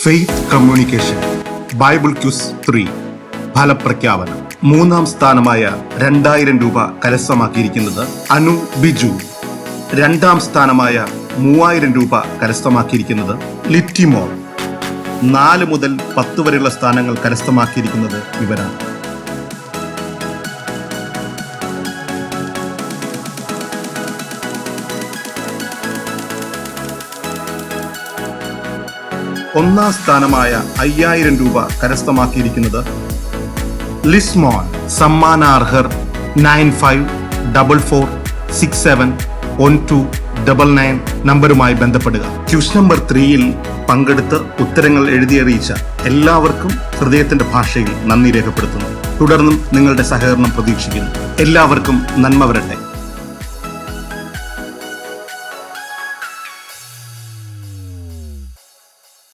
Faith communication Bible quiz 3 ഫലപ്രഖ്യാപനം. 3-ാം സ്ഥാനമായ 2000 രൂപ കരസ്ഥമാക്കിയിരിക്കുന്നത് അനു ബിജു. 2-ാം സ്ഥാനമായ 3000 രൂപ കരസ്ഥമാക്കിയിരിക്കുന്നത് ലിറ്റിമോൾ. 4 മുതൽ 10 വരെയുള്ള സ്ഥാനങ്ങൾ കരസ്ഥമാക്കിയിരിക്കുന്നത് ഇവരാണ്. ഒന്നാം സ്ഥാനമായ 5000 രൂപ കരസ്ഥമാക്കിയിരിക്കുന്നത് ലിസ്മോൻ. സമ്മാനാർഹർ 9544671299 നമ്പറുമായി ബന്ധപ്പെടുക. ക്യൂസ് നമ്പർ 3-ൽ പങ്കെടുത്ത് ഉത്തരങ്ങൾ എഴുതിയറിയിച്ച എല്ലാവർക്കും ഹൃദയത്തിന്റെ ഭാഷയിൽ നന്ദി രേഖപ്പെടുത്തുന്നു. തുടർന്നും നിങ്ങളുടെ സഹകരണം പ്രതീക്ഷിക്കുന്നു. എല്ലാവർക്കും നന്മ വരട്ടെ.